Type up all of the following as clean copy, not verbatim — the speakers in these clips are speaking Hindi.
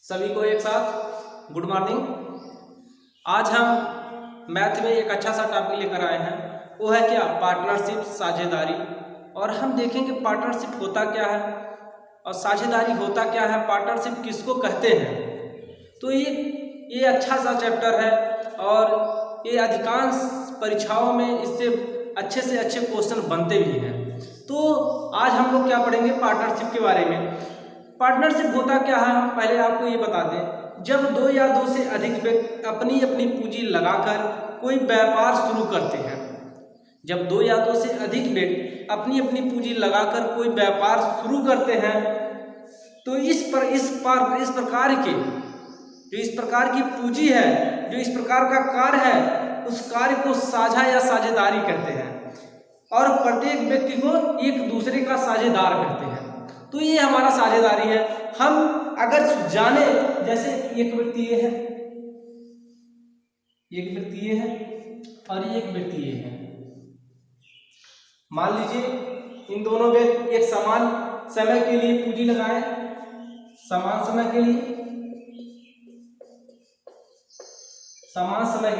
सभी को एक साथ गुड मॉर्निंग। आज हम मैथ में एक अच्छा सा टॉपिक लेकर आए हैं, वो है क्या, पार्टनरशिप, साझेदारी। और हम देखेंगे पार्टनरशिप होता क्या है और साझेदारी होता क्या है, पार्टनरशिप किसको कहते हैं। तो ये अच्छा सा चैप्टर है और ये अधिकांश परीक्षाओं में इससे अच्छे क्वेश्चन बनते भी हैं। तो आज हम लोग क्या पढ़ेंगे, पार्टनरशिप के बारे में। पार्टनरशिप होता क्या है, हम पहले आपको ये बता दें। जब दो या दो से अधिक व्यक्ति अपनी अपनी पूंजी लगाकर कोई व्यापार शुरू करते हैं, जब दो या दो से अधिक व्यक्ति अपनी अपनी पूंजी लगाकर कोई व्यापार शुरू करते हैं, तो इस प्रकार की पूंजी है, जो इस प्रकार का कार्य है, उस कार्य को साझा या साझेदारी कहते हैं और प्रत्येक व्यक्ति को एक दूसरे का साझेदार कहते हैं। तो ये हमारा साझेदारी है। हम अगर जाने, जैसे एक व्यक्ति ये है, एक व्यक्ति ये है और एक व्यक्ति ये है। मान लीजिए इन दोनों व्यक्ति एक समान समय के लिए पूंजी लगाए, समान समय के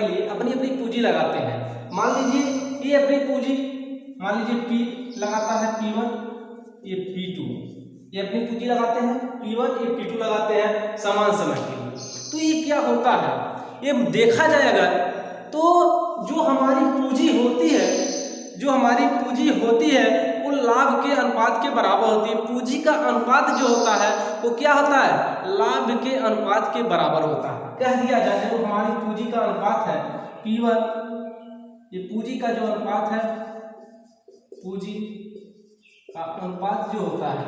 लिए अपनी अपनी पूंजी लगाते हैं। मान लीजिए ये अपनी पूंजी, मान लीजिए P लगाता है P1, ये P2, ये अपनी पूंजी लगाते हैं P1, ये P2 लगाते हैं समान समय के लिए। तो ये क्या होता है, ये देखा जाएगा तो जो हमारी पूंजी होती है वो लाभ के अनुपात के बराबर होती है। पूंजी का अनुपात जो होता है वो क्या होता है, लाभ के अनुपात के बराबर होता है। कह दिया जाए जो हमारी पूंजी का अनुपात है P1, ये पूंजी का जो अनुपात है, पूंजी का अनुपात जो होता है,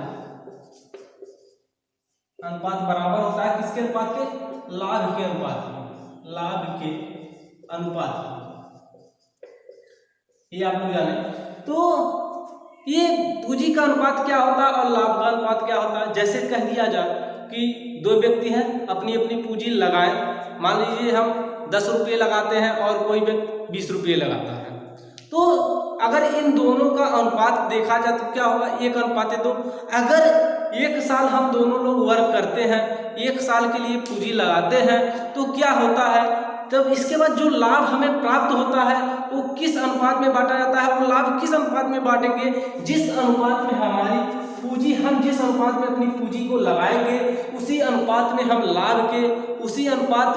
अनुपात बराबर होता है किसके अनुपात के, लाभ के अनुपात के, लाभ के अनुपात के। ये आप लोग जाने। तो ये पूंजी का अनुपात क्या होता है और लाभ का अनुपात क्या होता है। जैसे कह दिया जाए कि दो व्यक्ति हैं, अपनी अपनी पूंजी लगाए। मान लीजिए हम 10 रुपये लगाते हैं और कोई व्यक्ति 20 रुपये लगाता है। तो अगर इन दोनों का अनुपात देखा जाए तो क्या होगा, 1:2। अगर एक साल हम दोनों लोग वर्क करते हैं, एक साल के लिए पूंजी लगाते हैं, तो क्या होता है, तब इसके बाद जो लाभ हमें प्राप्त होता है वो किस अनुपात में बांटा जाता है। वो लाभ किस अनुपात में बांटेंगे, जिस अनुपात में हमारी पूंजी, हम जिस अनुपात में अपनी पूंजी को लगाएंगे उसी अनुपात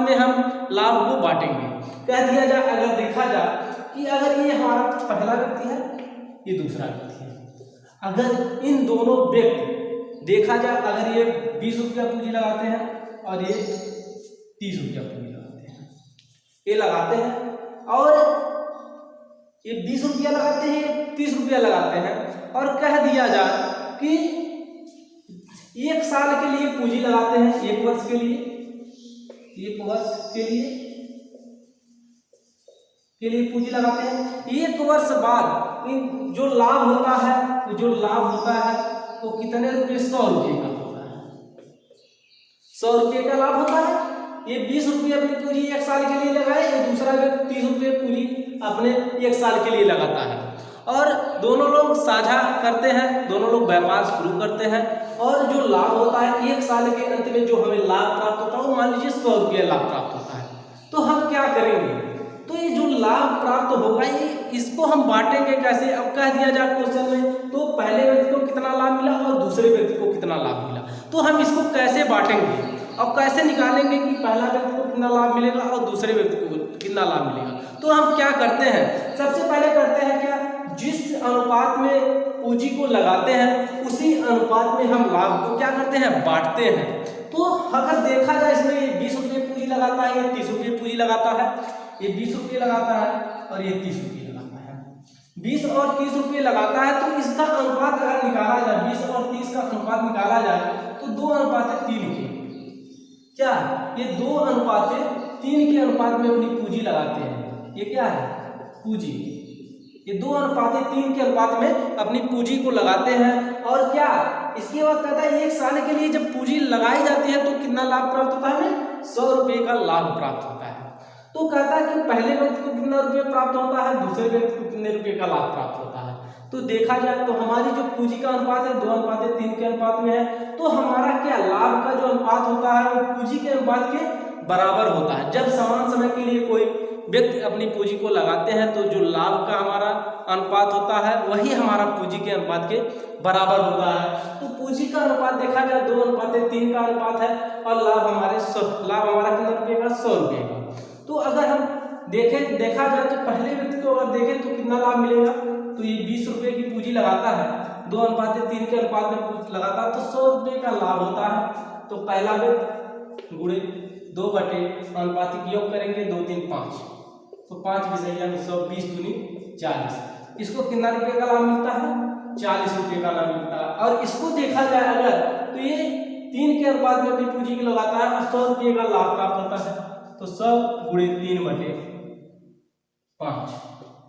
में हम लाभ को बांटेंगे। कह दिया जाए, अगर देखा जाए कि अगर ये हमारा पहला व्यक्ति है, ये दूसरा व्यक्ति है, अगर इन दोनों व्यक्ति देखा जाए, अगर ये 20 रुपया पूंजी लगाते हैं और ये 30 रुपया पूंजी लगाते हैं, ये लगाते हैं और ये 20 रुपया लगाते हैं, 30 रुपया लगाते हैं, और कह दिया जाए कि 1 साल के लिए पूंजी लगाते हैं, 1 वर्ष के लिए, 1 वर्ष के लिए पूंजी लगाते हैं। 1 वर्ष बाद जो लाभ होता है वो कितने रुपये, 100 रुपये का होता है। 100 रुपये का लाभ होता है। ये 20 रुपये अपनी पूंजी 1 साल के लिए लगाए, ये दूसरा व्यक्ति 30 रुपये पूंजी अपने 1 साल के लिए लगाता है और दोनों लोग साझा करते हैं, दोनों लोग व्यापार शुरू करते हैं और जो लाभ होता है 1 साल के अंत में जो हमें लाभ प्राप्त होता है वो मान लीजिए 100 रुपये लाभ प्राप्त होता है। तो हम क्या करेंगे, तो ये जो लाभ प्राप्त होगा इसको हम बांटेंगे कैसे। अब कह दिया जाए क्वेश्चन में, तो पहले व्यक्ति को कितना लाभ मिला और दूसरे व्यक्ति को कितना लाभ मिला, तो हम इसको कैसे बांटेंगे और कैसे निकालेंगे कि पहला व्यक्ति को कितना लाभ मिलेगा और दूसरे व्यक्ति को कितना लाभ मिलेगा। तो हम क्या करते हैं, सबसे पहले करते हैं क्या, जिस अनुपात में पूंजी को लगाते हैं उसी अनुपात में हम लाभ को क्या करते हैं, बांटते हैं। तो अगर देखा जाए इसमें ये 20 रुपये पूंजी लगाता है, ये 30 रुपये पूंजी लगाता है, ये 20 रुपये लगाता है और ये 30 रुपये लगाता है। 20 और 30 रुपये लगाता है, तो इसका अनुपात अगर निकाला जाए, 20 और 30 का अनुपात निकाला जाए तो 2:3 के, क्या ये 2:3 के अनुपात में अपनी पूंजी लगाते हैं। ये क्या है, पूंजी, ये 2:3 के अनुपात में अपनी पूंजी को लगाते हैं। और क्या इसके बाद कहता है 1 साल के लिए जब पूंजी लगाई जाती है तो कितना लाभ प्राप्त होता है, हमें 100 रुपये का लाभ प्राप्त होता है। तो कहता है कि पहले व्यक्ति को कितना रुपये प्राप्त होता है, दूसरे व्यक्ति को कितने रुपये का लाभ प्राप्त होता है। तो देखा जाए तो हमारी जो पूंजी का अनुपात है 2:3 के अनुपात में है, तो हमारा क्या लाभ का जो अनुपात होता है वो पूंजी के अनुपात के बराबर होता है। जब समान समय के लिए कोई व्यक्ति अपनी पूंजी को लगाते हैं तो जो लाभ का हमारा अनुपात होता है वही हमारा पूंजी के अनुपात के बराबर होता है। तो पूंजी का अनुपात देखा जाए 2:3 का अनुपात है और लाभ हमारा कितना रुपये का, 100 रुपये का। तो अगर हम देखा जाए तो पहले व्यक्ति को अगर देखें तो कितना लाभ मिलेगा, तो ये 20 रुपये की पूंजी लगाता है, 2:3 के अनुपात में लगाता है तो 100 रुपये का लाभ होता है। तो पहला व्यक्ति गुणे 2/अनुपातिक योग करेंगे 2 3 5, तो 5 विषय 100, 20 दूनी 40, इसको कितना रुपये का लाभ मिलता है, 40 रुपये का लाभ मिलता है। और इसको देखा जाए अगर तो ये 3 के अनुपात में अपनी पूंजी को लगाता है और 100 रुपये का लाभ प्राप्त होता है, तो 100 गुणे 3/5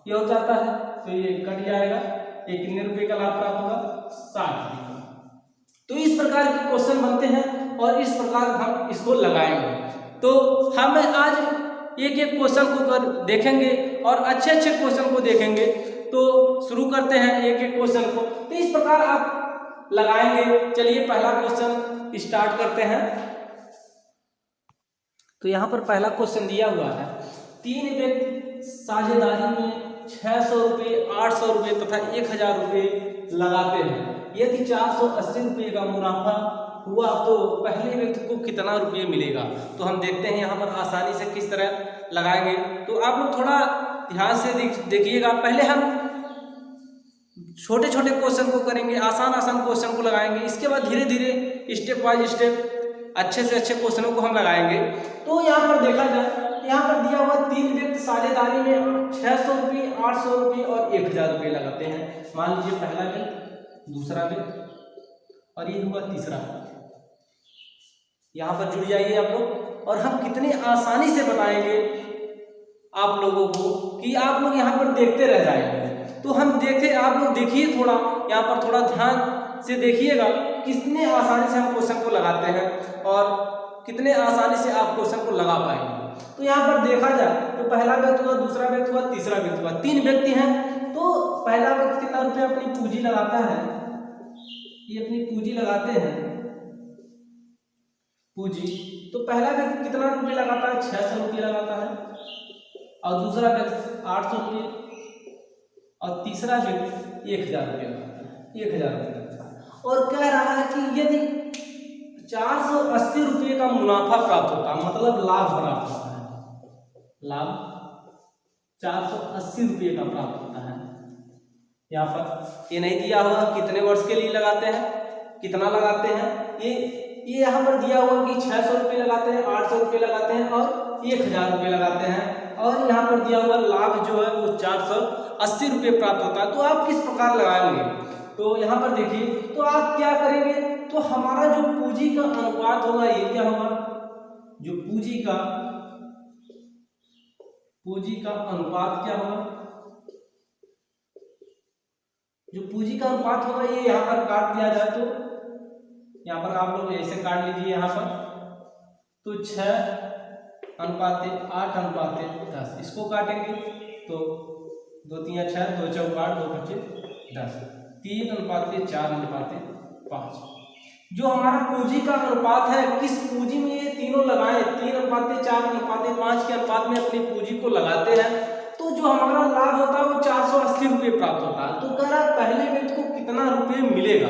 ये हो जाता है, तो ये कट जाएगा, ये कितने रुपए का लाभ प्राप्त होगा, 60 रुपये का। तो इस प्रकार के क्वेश्चन बनते हैं और इस प्रकार हम इसको लगाएंगे। तो हम आज एक एक क्वेश्चन को देखेंगे और अच्छे अच्छे क्वेश्चन को देखेंगे। तो शुरू करते हैं एक एक क्वेश्चन को, तो इस प्रकार आप लगाएंगे। चलिए पहला क्वेश्चन स्टार्ट करते हैं। तो यहाँ पर पहला क्वेश्चन दिया हुआ है, 3 व्यक्ति साझेदारी में 600 रुपये, 800 रुपये तथा 1000 रुपये लगाते हैं। यदि 480 रुपये का मुनाफा हुआ तो पहले व्यक्ति को कितना रुपये मिलेगा। तो हम देखते हैं यहाँ पर आसानी से किस तरह लगाएंगे। तो आप लोग थोड़ा ध्यान से देखिएगा। पहले हम छोटे छोटे क्वेश्चन को करेंगे, आसान क्वेश्चन को लगाएंगे, इसके बाद धीरे धीरे स्टेप बाय स्टेप अच्छे से अच्छे क्वेश्चनों को हम लगाएंगे। तो यहाँ पर देखा जाए, यहाँ पर दिया हुआ 3 व्यक्ति साझेदारी में 600 रुपये, 800 रुपये और 1000 रुपये लगाते हैं। मान लीजिए पहला व्यक्ति, दूसरा व्यक्ति और ये हुआ तीसरा। यहाँ पर जुड़ जाइए आप लोग, और हम कितने आसानी से बताएंगे आप लोगों को कि आप लोग यहाँ पर देखते रह जाएंगे। तो हम आप लोग देखिए, थोड़ा यहाँ पर थोड़ा ध्यान से देखिएगा कितने आसानी से हम क्वेश्चन को लगाते हैं और कितने आसानी से आप क्वेश्चन को लगा पाएंगे। तो यहाँ पर देखा जाए तो पहला व्यक्ति हुआ, दूसरा व्यक्ति हुआ, तीसरा व्यक्ति हुआ, 3 व्यक्ति हैं। तो पहला व्यक्ति कितना रुपया अपनी पूंजी लगाता है, ये अपनी पूंजी लगाते हैं पूंजी। तो पहला व्यक्ति कितना रुपये लगाता है, 600 रुपये लगाता है, और दूसरा व्यक्ति 800 रुपये और तीसरा व्यक्ति 1000 रुपये लगाता है, 1000 रुपये लगाता है। और कह रहा है कि यदि 480 रुपये का मुनाफा प्राप्त होता है, मतलब लाभ प्राप्त होता है, लाभ 480 रुपये का प्राप्त होता है। यहाँ पर ये नहीं दिया हुआ कितने वर्ष के लिए लगाते हैं, कितना लगाते हैं, ये यहाँ पर दिया हुआ कि 600 रुपये लगाते हैं, 800 रुपये लगाते हैं और 1000 रुपये लगाते हैं। और यहाँ पर दिया हुआ लाभ जो है वो 480 रुपये प्राप्त होता है। तो आप किस प्रकार लगाएंगे, तो यहाँ पर देखिए, तो आप क्या करेंगे, तो हमारा जो पूंजी का अनुपात होगा ये क्या होगा, जो पूंजी का अनुपात क्या होगा, जो पूंजी का अनुपात होगा ये यहाँ पर काट दिया जाए तो यहाँ पर आप लोग ऐसे काट लीजिए। यहाँ पर तो 6:8:10 इसको काटेंगे तो 2 3 6, 2 4 8, 2 5 10, 3:4:5। जो हमारा पूंजी का अनुपात है, किस पूंजी में ये तीनों लगाए, 3:4:5 के अनुपात में अपनी पूंजी को लगाते हैं, तो जो हमारा लाभ होता है वो 480 रुपये प्राप्त होता है। तो कह रहा है पहले व्यक्ति को कितना रुपये मिलेगा।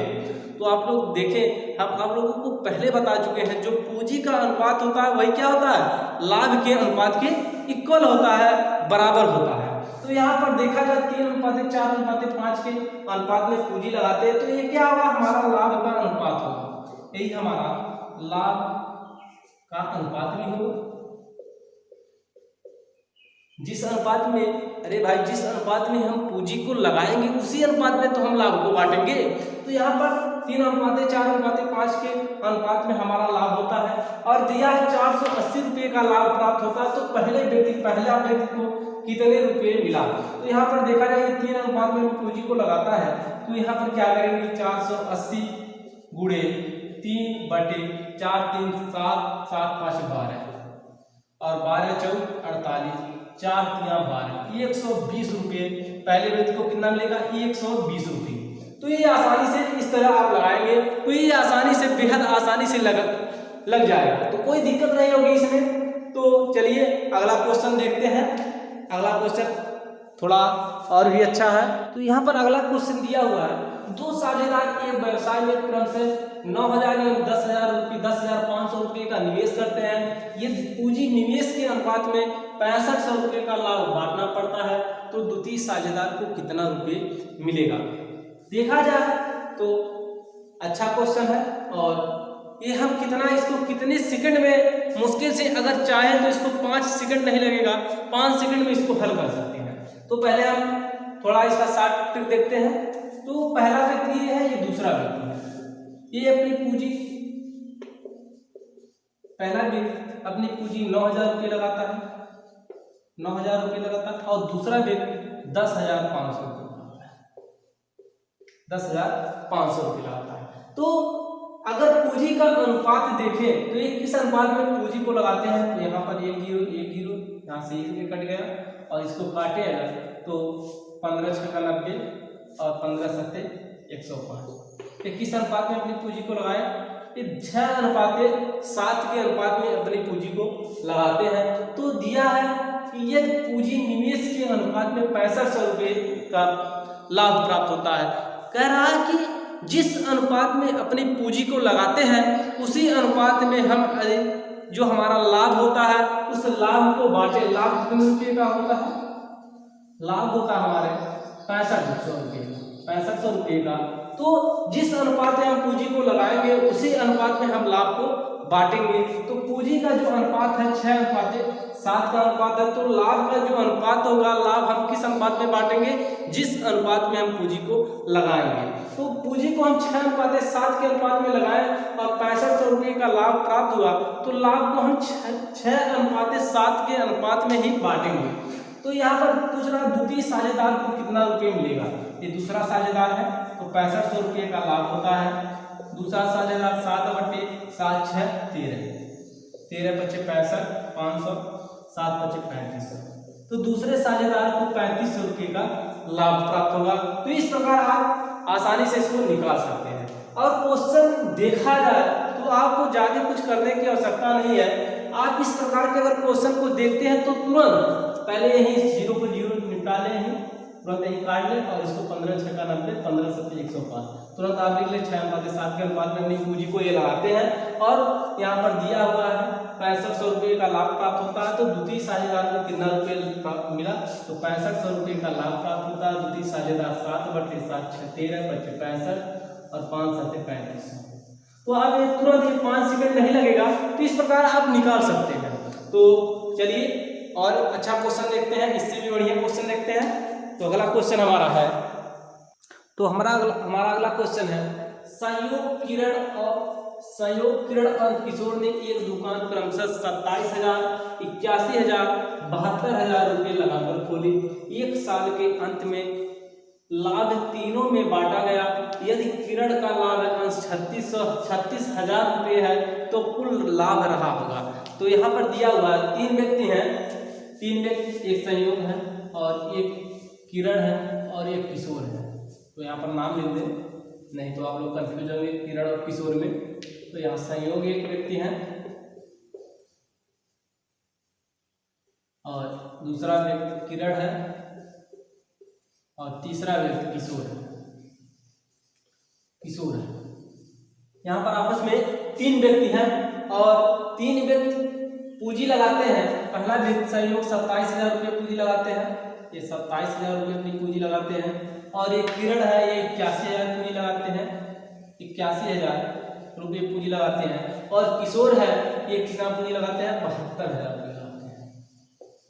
तो आप लोग देखें, हम आप लोगों को पहले बता चुके हैं, जो पूंजी का अनुपात होता है वही क्या होता है, लाभ के अनुपात के इक्वल होता है, बराबर होता है। तो यहाँ पर देखा जाए 3:4:5 के अनुपात में पूंजी लगाते हैं, तो ये क्या होगा, हमारा लाभ का अनुपात होगा, यही हमारा लाभ का अनुपात भी होगा। जिस अनुपात में, अरे भाई, जिस अनुपात में हम पूंजी को लगाएंगे उसी अनुपात में तो हम लाभ को बांटेंगे। तो यहाँ पर 3:4:5 के अनुपात में हमारा लाभ होता है और दिया है 480 रुपये का लाभ प्राप्त होता है। तो पहला व्यक्ति को कितने रुपये मिला। तो यहाँ पर देखा जाए 3 अनुपात में पूंजी को लगाता है, तो यहाँ पर क्या करेंगे, 480 गुणे 3/4 3 7 7 5 12 और 12 4 48 4 3 12 120 रुपये पहले व्यक्ति को कितना मिलेगा 120 रुपये। तो ये आसानी से इस तरह आप लगाएंगे तो ये आसानी से, बेहद आसानी से लग जाएगा, तो कोई दिक्कत नहीं होगी इसमें। तो चलिए अगला क्वेश्चन देखते हैं। अगला क्वेश्चन थोड़ा और भी अच्छा है। तो यहाँ पर अगला क्वेश्चन दिया हुआ है, दो साझेदार एक व्यवसाय में क्रम से 9,000 एवं 10,500 रुपये का निवेश करते हैं। यदि पूंजी निवेश के अनुपात में 6500 रुपये का लाभ बांटना पड़ता है तो द्वितीय साझेदार को कितना रुपये मिलेगा। देखा जाए तो अच्छा क्वेश्चन है, और ये हम कितने सेकंड में, मुश्किल से अगर चाहें तो इसको 5 सेकंड नहीं लगेगा, 5 सेकंड में इसको हल कर सकते हैं। तो पहले हम थोड़ा इसका शॉर्ट ट्रिक देखते हैं। तो पहला व्यक्ति ये है, ये दूसरा व्यक्ति है। ये अपनी पूंजी, पहला व्यक्ति अपनी पूंजी 9,000 रुपये लगाता है, 9,000 रुपये लगाता है, और दूसरा व्यक्ति 10,500 रुपये लगाता है, 10,500 रुपये लगाता है। तो अगर पूंजी का अनुपात देखें तो ये किस अनुपात में पूंजी को लगाते हैं, तो यहाँ पर 1 0 1 0, यहाँ से 1 रुपये कट गया, और इसको काटे अगर तो 15 6 90 और 15 7 105। ये किस अनुपात में अपनी पूंजी को लगाए, ये 6:7 के अनुपात में अपनी पूंजी को लगाते हैं। तो दिया है कि यदि पूंजी निवेश के अनुपात में 6500 रुपये का लाभ प्राप्त होता है, कह रहा है कि जिस अनुपात में अपनी पूंजी को लगाते हैं उसी अनुपात में हम जो हमारा लाभ होता है उस लाभ को बांटे। लाभ कितने रुपये का होता है, लाभ होता है हमारे 6500 रुपये, 6500 रुपये का। तो जिस अनुपात में हम पूंजी को लगाएंगे उसी अनुपात में हम लाभ को बांटेंगे। तो पूंजी का जो अनुपात है 6:7 का अनुपात है, तो लाभ का जो अनुपात होगा, लाभ हम किस अनुपात में बांटेंगे, जिस अनुपात में हम पूंजी को लगाएंगे। तो पूंजी को हम 6:7 के अनुपात में लगाएं और 6500 रुपये का लाभ प्राप्त हुआ, तो लाभ को हम 6:7 के अनुपात में ही बांटेंगे। तो यहाँ पर पूछ रहा द्वितीय साझेदार को कितना रुपये मिलेगा। ये दूसरा साझेदार है तो 6500 रुपये का लाभ होता है। दूसरा साझेदार 7/7 6 13, 13 × 65 500, 7 × 3500। तो दूसरे साझेदार को 3500 रुपये का लाभ प्राप्त होगा। तो इस प्रकार आप आसानी से इसको निकाल सकते हैं। और क्वेश्चन देखा जाए तो आपको ज़्यादा कुछ करने की आवश्यकता नहीं है। आप इस प्रकार के अगर क्वेश्चन को देखते हैं तो तुरंत पहले यही 0 को 0 निपटा लें, यही तुरंत यही काट लें, और इसको 15 6 90, 15 7 105 तुरंत आप लिख लें। 6:7 के अनुपात में अपनी पूंजी को ये लगाते हैं, और यहाँ पर दिया हुआ है 6500 रुपये का लाभ प्राप्त होता है। तो द्वितीय साझेदार को कितना रुपये मिला, तो 6500 रुपये का लाभ प्राप्त होता है। द्वितीय साझेदार 7/7 6 13 × 65 और 5 7 3500। तो आप ये तुरंत ये 5 सेकंड नहीं लगेगा, तो इस प्रकार आप निकाल सकते हैं। तो चलिए और अच्छा क्वेश्चन देखते हैं, इससे भी बढ़िया क्वेश्चन देखते हैं। तो अगला क्वेश्चन हमारा है, तो हमारा अगला क्वेश्चन है, संयोग किरण और किशोर ने एक दुकान क्रमशः 27,000, 81,000, 72,000 रुपये लगाकर खोली। एक साल के अंत में लाभ तीनों में बांटा गया। यदि किरण का लाभ अंश 36,000 रुपये है तो कुल लाभ रहा होगा। तो यहाँ पर दिया हुआ है 3 व्यक्ति हैं, 3 व्यक्ति, एक संयोग है और एक किरण है और एक किशोर है। तो यहाँ पर नाम लिख दें, नहीं तो आप लोग कंफ्यूज होंगे किरण और किशोर में। तो यहाँ संयोग एक व्यक्ति है और दूसरा व्यक्ति किरण है और तीसरा व्यक्ति किशोर है। यहाँ पर आपस में 3 व्यक्ति हैं और 3 व्यक्ति पूंजी लगाते हैं। पहला व्यक्ति संयोग 27,000 रुपये पूंजी लगाते हैं, ये 27,000 रुपये अपनी पूंजी लगाते हैं। और एक किरण है, ये 81,000 पूंजी लगाते हैं, 81,000 रुपये पूंजी लगाते हैं। और किशोर है, ये कितना पूंजी लगाते हैं, 72,000 रुपये लगाते हैं,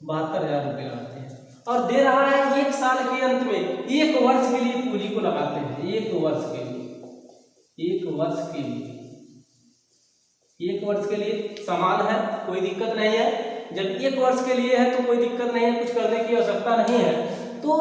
72,000 रुपये लगाते हैं। और दे रहा है 1 साल के अंत में 1 वर्ष के लिए पूंजी को लगाते हैं। 1 वर्ष के लिए, 1 वर्ष के लिए, 1 वर्ष के लिए समान है, कोई दिक्कत नहीं है। जब 1 वर्ष के लिए है तो कोई दिक्कत नहीं है, कुछ करने की आवश्यकता नहीं है। तो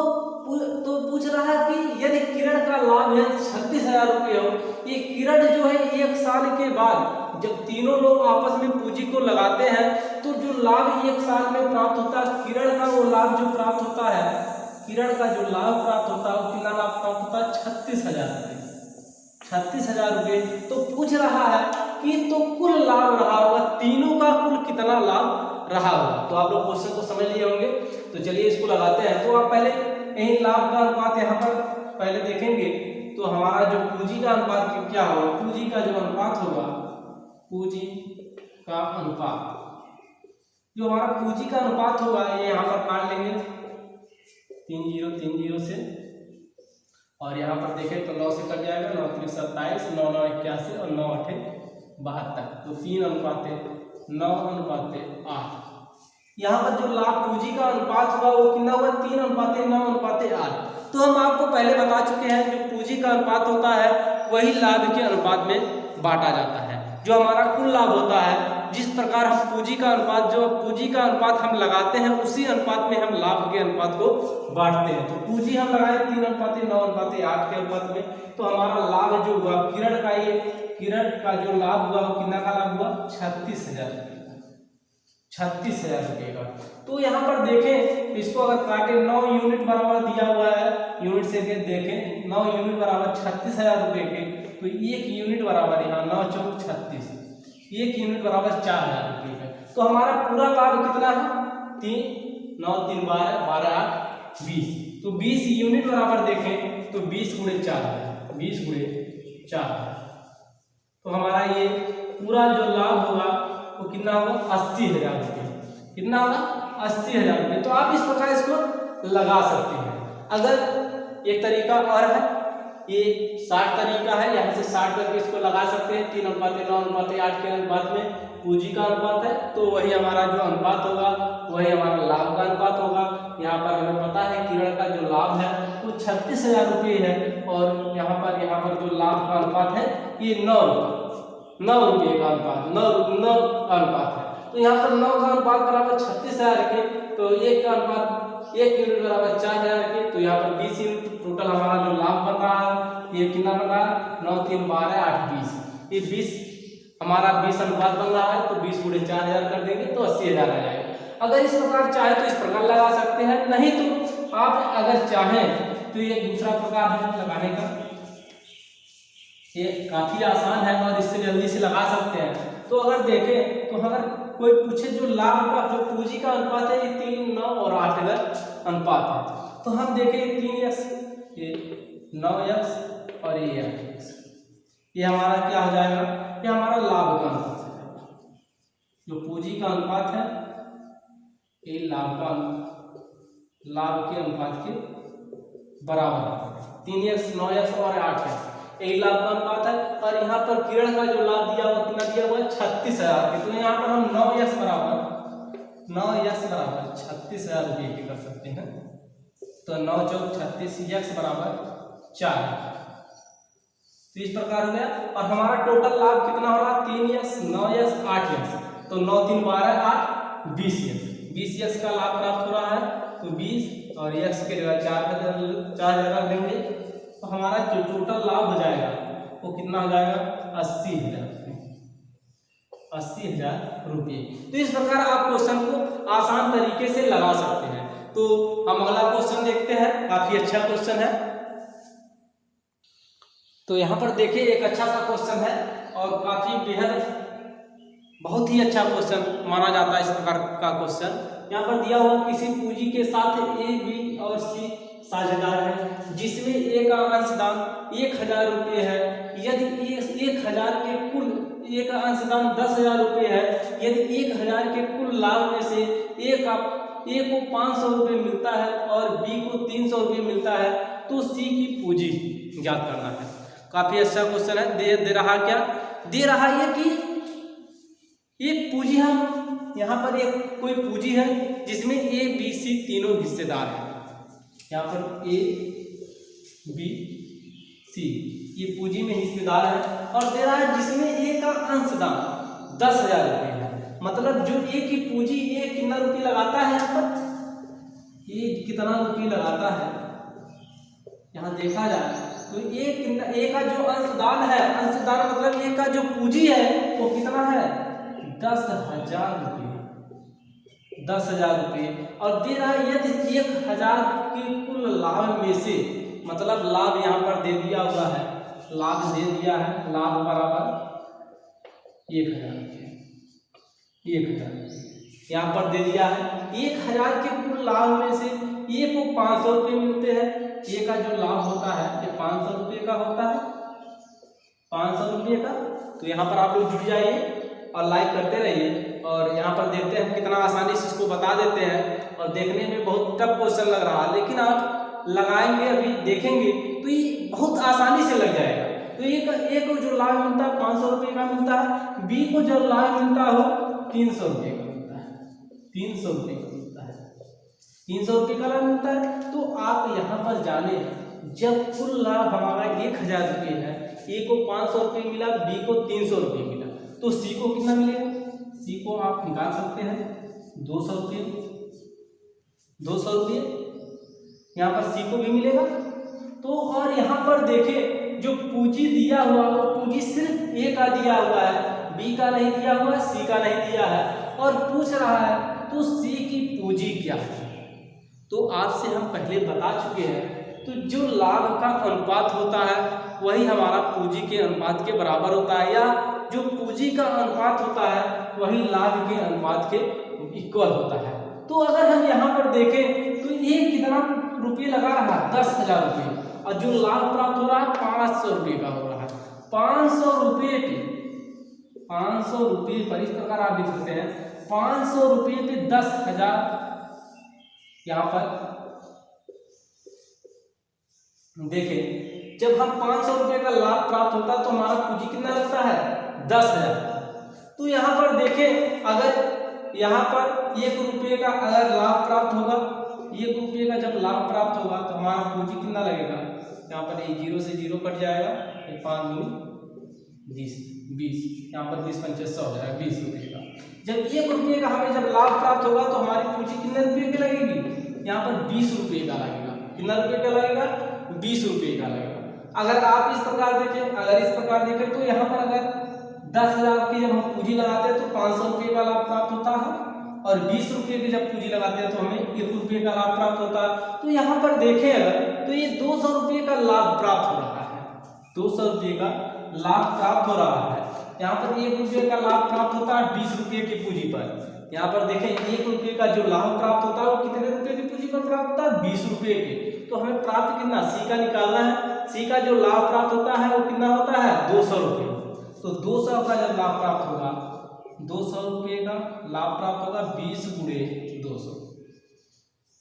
पूछ रहा है कि यदि किरण का लाभ है 36,000 रुपये हो, ये किरण जो है 1 साल के बाद जब तीनों लोग आपस में पूंजी को लगाते हैं तो जो लाभ 1 साल में प्राप्त होता है, किरण का वो लाभ जो प्राप्त होता है किरण का जो लाभ प्राप्त होता है वो कितना लाभ प्राप्त होता है 36,000 रुपये। 36,000 रुपये। तो पूछ रहा है कि तो कुल लाभ रहा होगा, तीनों का कुल कितना लाभ रहा होगा। तो आप लोग क्वेश्चन को समझ लिए होंगे। तो चलिए इसको लगाते हैं। तो आप पहले यही लाभ का अनुपात यहाँ पर पहले देखेंगे। तो हमारा जो पूंजी का अनुपात क्या होगा, पूंजी का जो अनुपात होगा, पूंजी का अनुपात, जो हमारा पूंजी का अनुपात होगा ये यहाँ पर काट लेंगे 3 0 से, और यहाँ पर देखें तो 9 से कट जाएगा, 9 3 27, 9 9 81 और 9 8 72। तो 3:9:8। यहाँ पर जो लाभ पूंजी का अनुपात होगा वो कितना हुआ, 3:9:8। तो हम आपको पहले बता चुके हैं जो पूंजी का अनुपात होता है वही लाभ के अनुपात में बांटा जाता है। जो हमारा कुल लाभ होता है, जिस प्रकार हम पूंजी का अनुपात, जो पूंजी का अनुपात हम लगाते हैं उसी अनुपात में हम लाभ के अनुपात को बांटते हैं। तो पूंजी हम लगाए 3:9:8 के अनुपात में, तो हमारा लाभ जो हुआ किरण का जो लाभ हुआ वो कितना का लाभ हुआ, 36,000 रुपये का, 36,000 रुपये का। तो यहाँ पर देखें इसको अगर काटे 9 यूनिट बराबर दिया हुआ है, यूनिट से देखें 9 यूनिट बराबर 36,000 रुपये के। तो 1 यूनिट बराबर यहाँ 9 चौक 36, 1 यूनिट बराबर 4,000 रुपये का। तो हमारा पूरा लाभ कितना है, 3 9 3 12 12 8 20। तो 20 यूनिट बराबर देखें तो 20 × 4 है, 20 × 4। तो हमारा ये पूरा जो लाभ होगा वो कितना होगा, 80,000 रुपये। कितना होगा, 80,000 रुपये। तो आप इस प्रकार इसको लगा सकते हैं। अगर एक तरीका और है, ये 60 तरीका है, यहाँ से 60 करके इसको लगा सकते हैं। 3:9:8 के अनुपात में पूंजी का अनुपात है, तो वही हमारा जो अनुपात होगा वही हमारा लाभ का अनुपात होगा। यहाँ पर हमें पता है किरण का जो लाभ है वो 36,000 रुपये है, और यहाँ पर जो लाभ का अनुपात है ये 9 रुपये का अनुपात, 9 का अनुपात है। तो यहाँ पर 9 का अनुपात बराबर 36,000 के, तो 1 का अनुपात 1 यूनिट बराबर 4,000 के। तो यहाँ पर 20 यूनिट टोटल हमारा जो लाभ बन रहा है ये कितना बन रहा है, 9 3 12 8 20। ये 20 हमारा 20 अनुपात बन रहा है, तो 20 × 4,000 कर देंगे तो 80,000 आ जाएगा। अगर इस प्रकार चाहे तो इस प्रकार लगा सकते हैं, नहीं तो आप अगर चाहें तो ये दूसरा प्रकार है लगाने का, ये काफी आसान है और इससे जल्दी से लगा सकते हैं। तो अगर देखें तो अगर कोई पूछे जो लाभ का जो पूंजी का अनुपात है ये 3 9 और 8 का अनुपात है, तो हम देखें 3x, ये 9x और ये 8x, ये हमारा क्या हो जाएगा, ये हमारा लाभ का अनुपात है। जो पूंजी का अनुपात है ये लाभ के अनुपात के बराबर है। 3x 9x और 8x यही लाभ का अनुपात है। और यहाँ पर किरण का जो लाभ दिया हुआ कितना दिया हुआ है, 36,000 के। तो यहाँ पर हम 9x बराबर 36,000 रुपये की कर सकते हैं। तो 9 चौक 36, x बराबर 4। तो इस प्रकार हो गया। और हमारा टोटल लाभ कितना हो रहा, 3x 9x 8x। तो 9 3 12 8 20x का लाभ प्राप्त हो रहा है। तो 20 और x के जगह 4 जगह देंगे, तो हमारा जो टोटल लाभ हो जाएगा वो कितना हो जाएगा, 80,000 रुपये। तो इस प्रकार आप क्वेश्चन को आसान तरीके से लगा सकते हैं। तो हम अगला क्वेश्चन देखते हैं, काफी अच्छा क्वेश्चन है। तो यहाँ पर देखिए एक अच्छा सा क्वेश्चन है और काफी बेहद बहुत ही अच्छा क्वेश्चन माना जाता है इस प्रकार का क्वेश्चन। यहाँ पर दिया हुआ किसी पूंजी के साथ A, B और C साझेदार है, जिसमें A का अंशदान 1,000 रुपये है। यदि 1,000 के कुल A का अंशदान 10,000 रुपये है, यदि 1,000 के कुल लाभ में से A को 500 रुपये मिलता है और B को 300 रुपये मिलता है, तो C की पूंजी ज्ञात करना है। काफी अच्छा क्वेश्चन है। दे रहा क्या, दे रहा है कि एक पूंजी, हम यहाँ पर एक कोई पूंजी है जिसमें A, B, C तीनों हिस्सेदार हैं। यहाँ पर A, B, C ये पूंजी में हिस्सेदार है, और दे रहा है जिसमें A का अंशदान 10,000 रुपये है। मतलब जो A की पूंजी, A कितना रुपये लगाता है, यहाँ पर A कितना रुपये लगाता है यहाँ देखा जाए तो A का जो अंशदान है, अंशदान मतलब A का जो पूंजी है वो कितना है, 10,000 रुपये। 10,000 रुपये और दे रहा है यदि 1,000 के कुल लाभ में से, मतलब लाभ यहाँ पर दे दिया हुआ है, लाभ दे दिया है, लाभ बराबर 1,000 रुपये, 1,000 यहाँ पर दे दिया है। 1,000 के कुल लाभ में से ए को 500 रुपये मिलते हैं। ए का जो लाभ होता है ये 500 रुपये का होता है, 500 रुपये का। तो यहाँ पर आप लोग जुड़ जाइए और लाइक करते रहिए और यहाँ पर देखते हैं कितना आसानी से इसको बता देते हैं। और देखने में बहुत टफ क्वेश्चन लग रहा है, लेकिन आप लगाएंगे, अभी देखेंगे तो ये बहुत आसानी से लग जाएगा। तो ए को जो लाभ मिलता है 500 रुपये का मिलता है, बी को जो लाभ मिलता हो 300 रुपये का मिलता है, 300 रुपये का मिलता है, 300 रुपये का लाभ मिलता है। तो आप यहाँ पर जाने, जब कुल लाभ हमारा 1,000 रुपये है, ए को 500 रुपये मिला, बी को 300 रुपये मिला, तो सी को कितना मिलेगा? सी को आप निकाल सकते हैं 200 रुपये, 200 रुपये यहाँ पर सी को भी मिलेगा। तो और यहाँ पर देखें जो पूंजी दिया हुआ वो पूंजी सिर्फ ए का दिया हुआ है, बी का नहीं दिया हुआ, सी का नहीं दिया है, और पूछ रहा है तो सी की पूंजी क्या है। तो आपसे हम पहले बता चुके हैं, तो जो लाभ का अनुपात होता है वही हमारा पूंजी के अनुपात के बराबर होता है, या जो पूंजी का अनुपात होता है वही लाभ के अनुपात के इक्वल होता है। तो अगर हम यहाँ पर देखें तो ये कितना रुपये लगा रहा है? 10,000 रुपये, और जो लाभ प्राप्त हो रहा है 500 रुपये का हो रहा है। 500 रुपये पे, 500 रुपये पर इस प्रकार आप लिख सकते हैं, 500 रुपये पे 10,000। यहाँ पर देखें, जब हम 500 रुपये का लाभ प्राप्त होता है तो हमारा पूंजी कितना लगता है? 10,000। तो यहाँ पर देखें, अगर यहाँ पर 1 रुपये का अगर लाभ प्राप्त होगा, 1 रुपये का जब लाभ प्राप्त होगा तो हमारा पूंजी कितना लगेगा? यहाँ पर ये 0 से 0 कट जाएगा, ये 5 दूनी 20, यहाँ पर 20 पंचे 100 हो जाएगा, 20 रुपये का। जब 1 रुपये का हमें जब लाभ प्राप्त होगा तो हमारी पूंजी कितने रुपये की लगेगी? यहाँ पर 20 रुपये का लगेगा। कितना रुपये का लगेगा? 20 रुपये का लगेगा। अगर आप इस प्रकार देखें, अगर इस प्रकार देखें तो यहाँ पर अगर 10,000 की जब हम पूंजी लगाते हैं तो 500 रुपये का लाभ प्राप्त होता है, और 20 रुपये की जब पूंजी लगाते हैं तो हमें 1 रुपये का लाभ प्राप्त होता है। तो यहाँ पर देखें अगर, तो ये 200 रुपये का लाभ प्राप्त हो रहा है, 200 रुपये का लाभ प्राप्त हो रहा है। यहाँ पर 1 रुपये का लाभ प्राप्त होता है 20 रुपये की पूंजी पर। यहाँ पर देखें 1 रुपये का जो लाभ प्राप्त होता है वो कितने रुपये की पूंजी पर प्राप्त होता है? 20 रुपये के। तो हमें प्राप्त कितना? सी का निकालना है। सी का जो लाभ प्राप्त होता है वो कितना होता है? 200 रुपये। तो 200 का जब लाभ प्राप्त होगा, 200 रुपये का लाभ प्राप्त होगा 20 गुणे 200,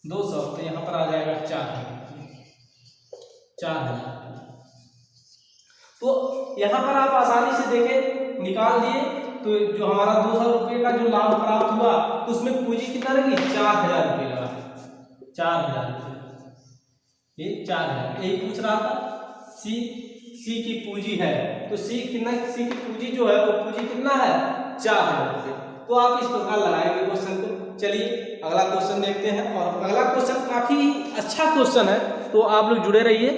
200, तो यहाँ पर आ जाएगा 4,000। तो यहाँ पर आप आसानी से देखें, निकाल दिए, तो जो हमारा 200 रुपये का जो लाभ प्राप्त हुआ तो उसमें पूंजी कितना लगी? 4,000 रुपये लगा, 4,000 रुपये, ये 4,000। यही पूछ रहा था। सी की पूंजी है, तो सी की पूंजी जो है वो पूंजी कितना है? 4,000 रुपये। तो आप इस प्रकार लगाएंगे क्वेश्चन को। चलिए अगला क्वेश्चन देखते हैं, और अगला क्वेश्चन काफी अच्छा क्वेश्चन है, तो आप लोग जुड़े रहिए,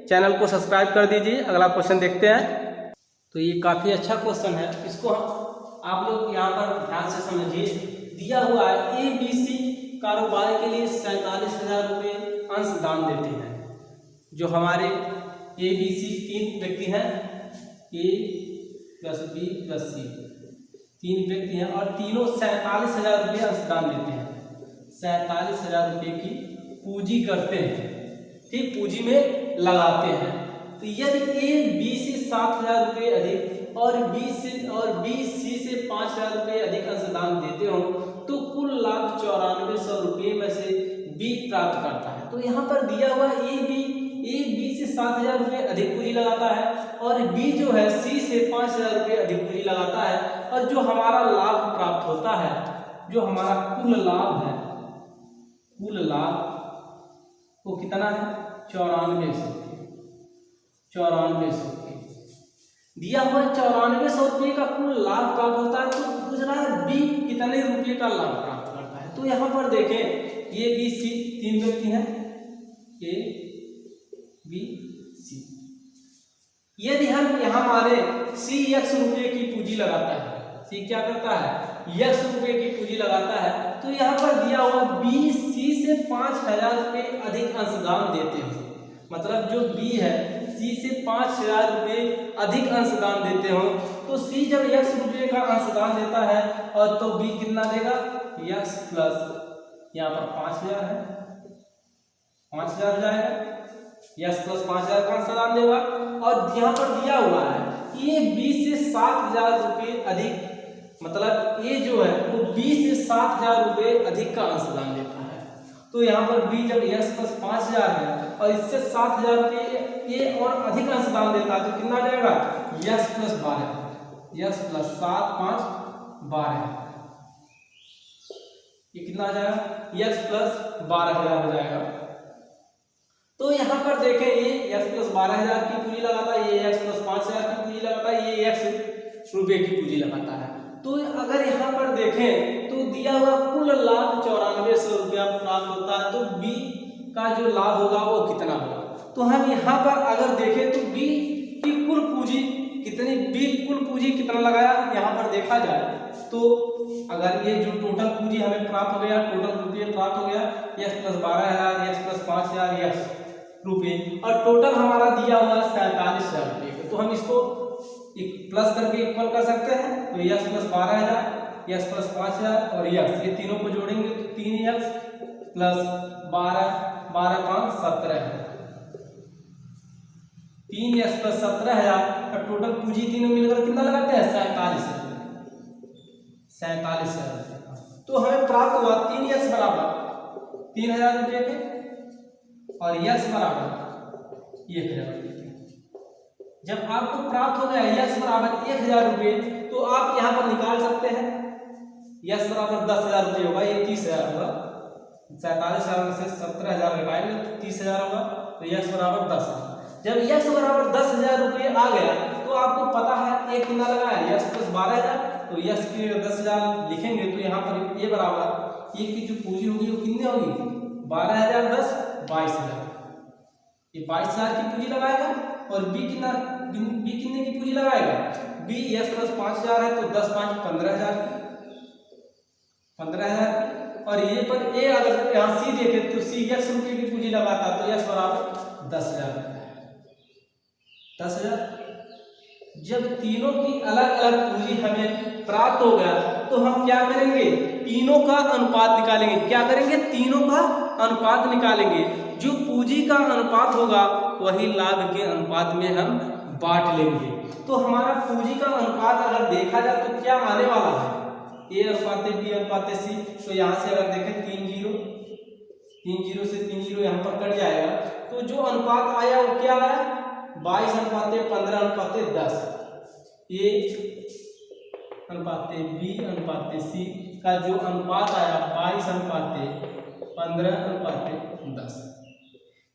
चैनल को सब्सक्राइब कर दीजिए। अगला क्वेश्चन देखते हैं। तो ये काफी अच्छा क्वेश्चन है, इसको आप लोग यहाँ पर ध्यान से समझिए। दिया हुआ है ABC कारोबार के लिए 47,000 रुपये अंशदान देते हैं। जो हमारे ABC 3 व्यक्ति हैं, A plus B plus C, 3 व्यक्ति हैं और तीनों 47,000 रुपये अंशदान देते हैं। 47,000 रुपये की पूंजी करते हैं, ठीक, पूंजी में लगाते हैं। तो यदि A B से 7,000 रुपये अधिक और B C से 5,000 रुपये अधिक अंशदान देते हो तो कुल लाभ 9400 रुपये में से B प्राप्त करता है। तो यहाँ पर दिया हुआ A B से 7,000 रुपये अधिक पूंजी लगाता है और B जो है C से 5,000 रुपये अधिक पूंजी लगाता है, और जो हमारा लाभ प्राप्त होता है, जो हमारा कुल लाभ है, कुल लाभ वो कितना है? 9400 दिया हुआ 9400 रुपये का कुल लाभ प्राप्त होता है। तो पूछ रहा है B कितने रुपये का लाभ प्राप्त करता है। तो यहाँ पर देखें A B C 3 व्यक्ति हैं, A B C। यदि हम यहाँ माने C X रुपये की पूंजी लगाता है, सी क्या करता है, x रुपए की पूंजी लगाता है। तो यहाँ पर दिया हुआ बी सी से 5,000 रुपये अधिक अंशदान देते हो, मतलब जो बी है सी से 5,000 रुपये अधिक अंशदान देते हो, तो सी जब x रुपये का अंशदान देता है और तो बी कितना देगा, x प्लस यहाँ पर 5,000 है, 5,000 हो जाएगा, x प्लस 5,000 का अंशदान देगा। और यहाँ पर दिया हुआ है ये बी से 7,000 रुपये अधिक, मतलब ये जो है वो बी से 7,000 रुपये अधिक का अंशदान देता है। तो यहाँ पर बी जब x प्लस 5,000 है और इससे 7,000 रुपये ये और अधिक अंशदान देता है, तो कितना आ जाएगा, x प्लस 12, x प्लस 7 5 12, ये कितना आ जाएगा, x प्लस 12,000 हो जाएगा। तो यहाँ पर देखें ये x प्लस 12,000 की पूंजी लगाता है, ये x प्लस 5,000 की पूंजी लगाता है, ये x रुपये की पूंजी लगाता है। तो अगर यहाँ पर देखें तो दिया हुआ कुल लाभ 9400 रुपया प्राप्त होता है, तो बी का जो लाभ होगा वो कितना होगा। तो हम यहाँ पर अगर देखें तो बी की कुल पूंजी कितनी, बी कुल पूंजी कितना लगाया यहाँ पर देखा जाए तो अगर ये जो टोटल पूंजी हमें प्राप्त हो गया, टोटल रुपये प्राप्त हो गया x plus 12,000, x plus 5,000 x रुपये, और टोटल हमारा दिया हुआ 47,000 रुपये। तो हम इसको एक प्लस करके इक्वल कर सकते हैं, तो x प्लस 12,000, x प्लस 5,000 और x, ये तीनों को जोड़ेंगे तो 3x प्लस 12, 12 5 17, 3x प्लस 17,000 और टोटल पूंजी तीनों मिलकर कितना लगाते हैं, 47,000। तो हमें प्राप्त हुआ 3x बराबर 3,000 रुपये के और x बराबर 1,000 रुपये के। जब आपको प्राप्त हो गया x बराबर 1,000 रुपये, तो आप यहाँ पर निकाल सकते हैं x बराबर 10,000 रुपये होगा, ये 30,000 होगा, 47,000 में से 17,000 घटाएंगे तो 30,000 होगा, तो x बराबर 10,000। जब x बराबर 10,000 रुपये आ गया तो आपको पता है ये कितना लगा है, x प्लस 12,000, तो x की 10,000 लिखेंगे तो यहाँ पर ये बराबर ये की जो पूंजी होगी वो कितनी होगी, 12,000 10 22,000, ये 22,000 की पूंजी लगाएगा। और बी कितने की पूंजी लगाएगा, बी x प्लस 5,000 है तो 10 5 15,000 की, और ये पर ए अगर यहाँ सी देखे तो सी x रुपये की पूंजी लगाता तो x बराबर 10,000, 10,000। जब तीनों की अलग अलग पूंजी हमें प्राप्त हो गया तो हम क्या करेंगे, तीनों का अनुपात निकालेंगे। क्या करेंगे, तीनों का अनुपात निकालेंगे। जो पूंजी का अनुपात होगा वही लाभ के अनुपात में हम बांट लेंगे। तो हमारा पूंजी का अनुपात अगर देखा जाए तो क्या आने वाला है, ए अनुपात बी अनुपात सी। तो यहाँ से अगर देखें 3 0 से 3 0 यहाँ पर कट जाएगा, तो जो अनुपात आया वो क्या आया, 22 अनुपात 15 अनुपात 10। ए अनुपात बी अनुपात सी का जो अनुपात आया 22 अनुपात 15 अनुपात 10,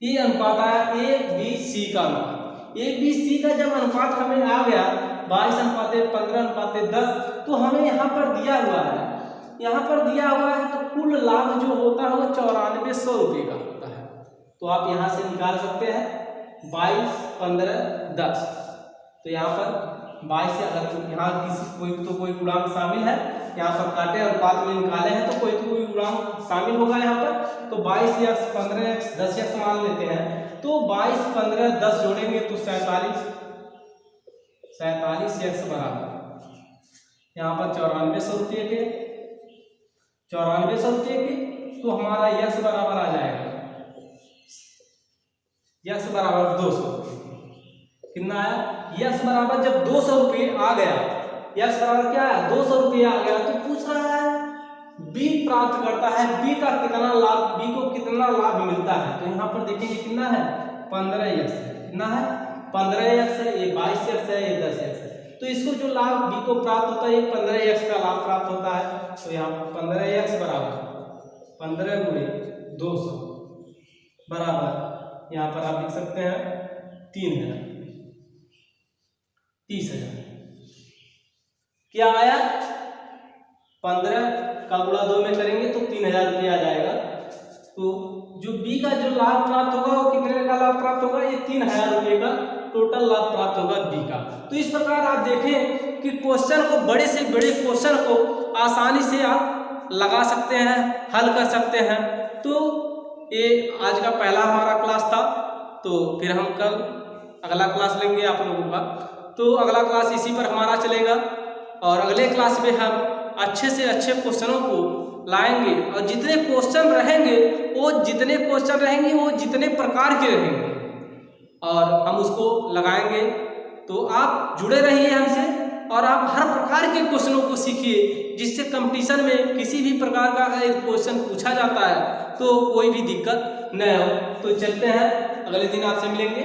ये अनुपात आया ए बी सी का अनुपात। ए बी सी का जब अनुपात हमें आ गया 22 अनुपात 15 अनुपात 10, तो हमें यहाँ पर दिया हुआ है, यहाँ पर दिया हुआ है तो कुल लाभ जो होता है वो 9400 रुपये का होता है। तो आप यहाँ से निकाल सकते हैं 22 15 10। तो यहाँ पर 22 से अगर यहाँ कोई गुणांक शामिल है, यहाँ पर काटे और अनुपात में निकाले हैं तो कोई गुणांक शामिल होगा यहाँ पर। तो 22x 15x 10x मान लेते हैं, तो 22 15 10 जोड़ेंगे तो 47x बराबर यहाँ पर 9400 रुपये के, 9400 रुपये के। तो हमारा x बराबर आ जाएगा, x बराबर 200। कितना आया, x बराबर जब 200 रुपये आ गया, x बराबर क्या है 200 रुपये आ गया, तो पूछ रहा है b प्राप्त करता है, b का कितना लाभ, b को कितना लाभ मिलता है। तो यहाँ पर देखेंगे कितना है 15x, कितना है 15x है, ये 22x है, ये 10x है। तो इसको जो लाभ b को प्राप्त होता है ये 15x का लाभ प्राप्त होता है। तो यहाँ 15x बराबर 15 गुणे 200 बराबर यहाँ पर आप लिख सकते हैं 30,000। क्या आया, 15 का गुणा 2 में करेंगे तो 3,000 रुपये आ जाएगा। तो जो बी का जो लाभ प्राप्त होगा वो कितने का लाभ प्राप्त होगा, ये 3,000 रुपये का टोटल लाभ प्राप्त होगा बी का। तो इस प्रकार आप देखें कि कि क्वेश्चन को, बड़े से बड़े क्वेश्चन को आसानी से आप लगा सकते हैं, हल कर सकते हैं। तो ये आज का पहला हमारा क्लास था। तो फिर हम कल अगला क्लास लेंगे आप लोगों का। तो अगला क्लास इसी पर हमारा चलेगा और अगले क्लास में हम अच्छे से अच्छे क्वेश्चनों को लाएंगे और जितने क्वेश्चन रहेंगे वो जितने प्रकार के रहेंगे और हम उसको लगाएंगे। तो आप जुड़े रहिए हमसे और आप हर प्रकार के क्वेश्चनों को सीखिए, जिससे कंपटीशन में किसी भी प्रकार का अगर क्वेश्चन पूछा जाता है तो कोई भी दिक्कत न हो। तो चलते हैं, अगले दिन आपसे मिलेंगे।